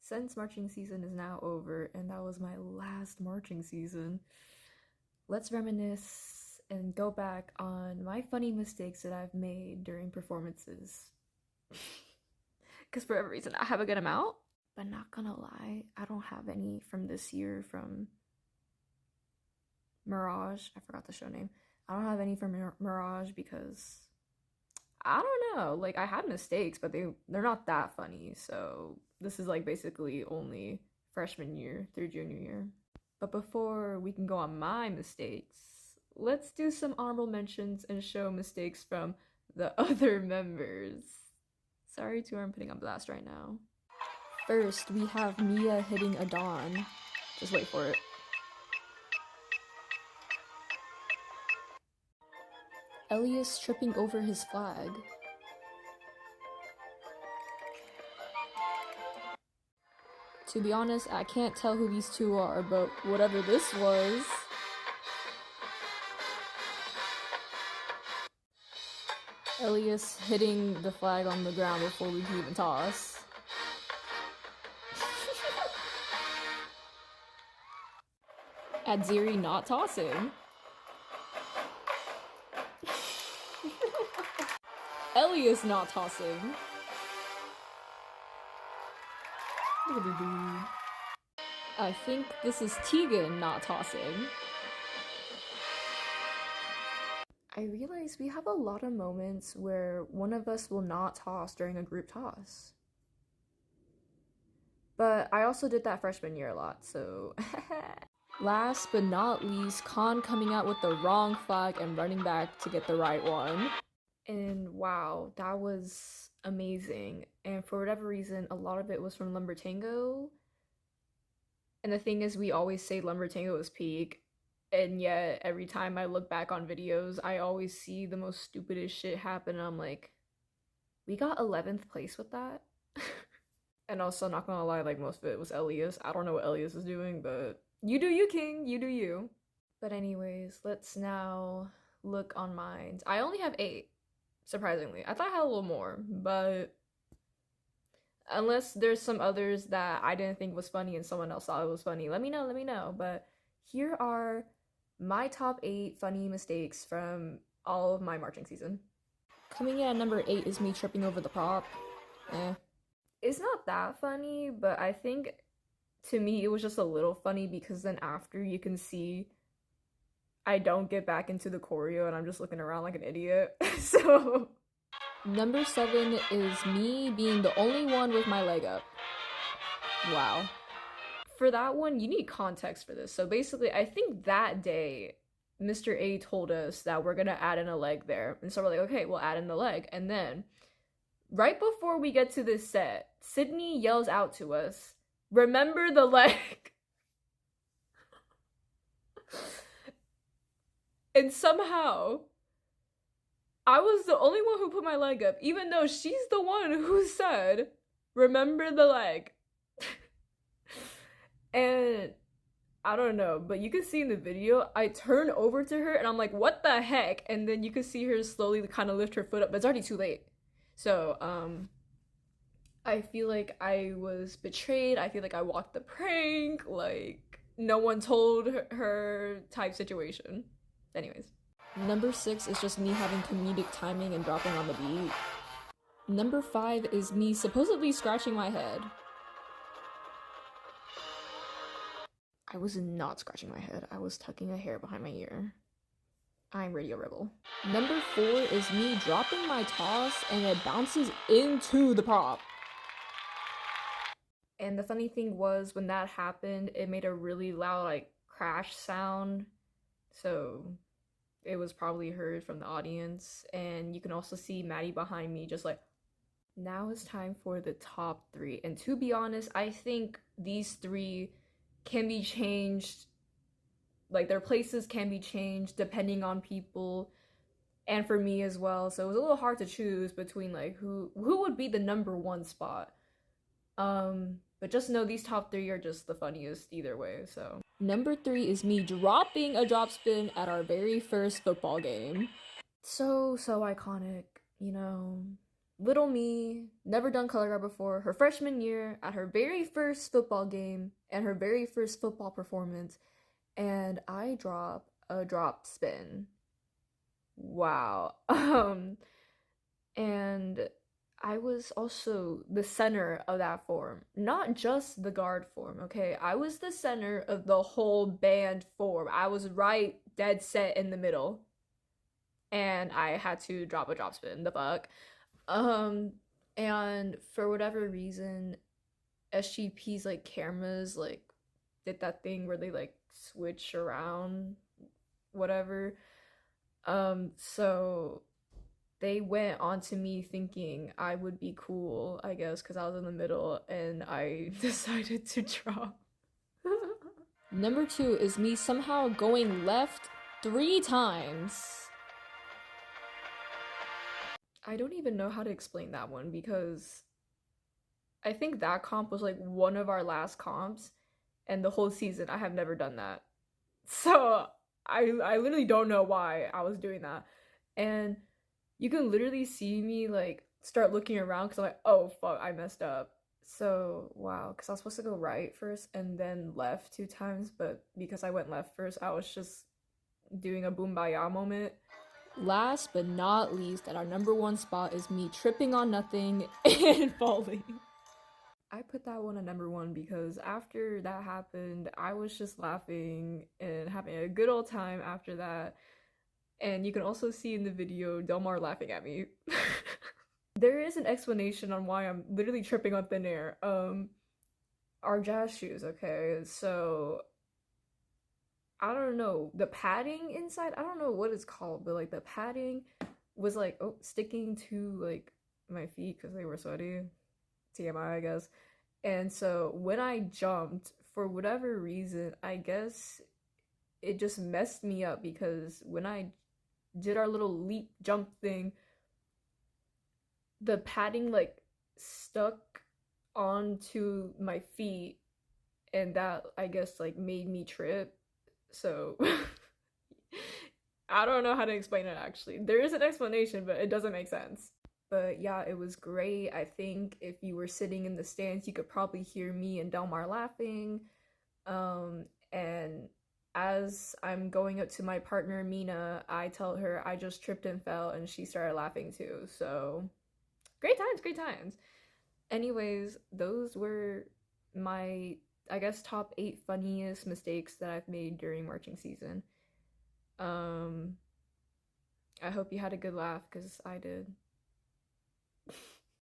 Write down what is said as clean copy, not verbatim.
Since marching season is now over, and that was my last marching season, let's reminisce and go back on my funny mistakes that I've made during performances. Because for every reason, I have a good amount, but not gonna lie, I don't have any from this year from Mirage. I forgot the show name. I don't have any from Mirage because I don't know. Like, I had mistakes, but they're not that funny. So this is like basically only freshman year through junior year. But before we can go on my mistakes, let's do some honorable mentions and show mistakes from the other members. Sorry to who I'm putting on blast right now. First, we have Mia hitting a Dawn. Just wait for it. Elias tripping over his flag. To be honest, I can't tell who these two are, but whatever this was. Elias hitting the flag on the ground before we can even toss. Adziri not tossing. Elias not tossing. Look at the dude. I think this is Tegan not tossing. I realize we have a lot of moments where one of us will not toss during a group toss. But I also did that freshman year a lot, so... Last but not least, Khan coming out with the wrong flag and running back to get the right one. And wow, that was amazing. And for whatever reason, a lot of it was from Lumber Tango. And the thing is, we always say Lumber Tango is peak. And yet, every time I look back on videos, I always see the most stupidest shit happen. And I'm like, we got 11th place with that? And also, not gonna lie, like, most of it was Elias. I don't know what Elias is doing, but you do you, King. You do you. But anyways, let's now look on mine. I only have 8. Surprisingly. I thought I had a little more, but unless there's some others that I didn't think was funny and someone else thought it was funny, let me know. But here are my top 8 funny mistakes from all of my marching season. Coming in at number 8 is me tripping over the prop. It's not that funny, but I think to me it was just a little funny because then after you can see I don't get back into the choreo and I'm just looking around like an idiot. So number 7 is me being the only one with my leg up. Wow. For that one, you need context for this. So basically, I think that day, Mr. A told us that we're gonna add in a leg there. And so we're like, okay, we'll add in the leg. And then, right before we get to this set, Sydney yells out to us, "Remember the leg." And somehow, I was the only one who put my leg up, even though she's the one who said, "Remember the leg." And I don't know, but you can see in the video, I turn over to her and I'm like, what the heck? And then you can see her slowly kind of lift her foot up, but it's already too late. So, I feel like I was betrayed. I feel like I walked the prank, like no one told her type situation. Anyways. Number 6 is just me having comedic timing and dropping on the beat. Number 5 is me supposedly scratching my head. I was not scratching my head. I was tucking a hair behind my ear. I'm Radio Rebel. Number 4 is me dropping my toss and it bounces into the prop. And the funny thing was, when that happened, it made a really loud, like, crash sound. So it was probably heard from the audience. And you can also see Maddie behind me just like, now it's time for the top 3. And to be honest, I think these 3 can be changed. Like, their places can be changed depending on people and for me as well. So it was a little hard to choose between like who would be the number 1 spot. But just know these top 3 are just the funniest either way, so. Number 3 is me dropping a drop spin at our very first football game. So iconic, you know. Little me, never done color guard before, her freshman year at her very first football game and her very first football performance, and I drop a drop spin. Wow. And I was also the center of that form, not just the guard form, okay? I was the center of the whole band form. I was right dead set in the middle, and I had to drop a drop spin. The fuck? Um, and for whatever reason, SGP's like cameras like did that thing where they like switch around, whatever. So they went on to me thinking I would be cool, I guess, because I was in the middle and I decided to drop. Number two is me somehow going left 3 times. I don't even know how to explain that one because I think that comp was like one of our last comps, and the whole season I have never done that. So I literally don't know why I was doing that. And you can literally see me like start looking around because I'm like, oh fuck, I messed up. So wow, because I was supposed to go right first and then left 2 times, but because I went left first, I was just doing a boombaya moment. Last but not least, at our number one spot is me tripping on nothing and falling. I put that one at number one because after that happened, I was just laughing and having a good old time after that. And you can also see in the video Delmar laughing at me. There is an explanation on why I'm literally tripping on thin air. Our jazz shoes, okay? So I don't know, the padding inside, I don't know what it's called, but like the padding was like sticking to like my feet because they were sweaty. TMI, I guess. And so when I jumped, for whatever reason, I guess it just messed me up because when I did our little leap jump thing, the padding like stuck onto my feet, and that I guess like made me trip. So I don't know how to explain it actually. There is an explanation, but it doesn't make sense. But yeah, it was great. I think if you were sitting in the stands, you could probably hear me and Delmar laughing. And as I'm going up to my partner, Mina, I tell her I just tripped and fell, and she started laughing too. So great times, great times. Anyways, those were my, I guess, top 8 funniest mistakes that I've made during marching season. I hope you had a good laugh because I did.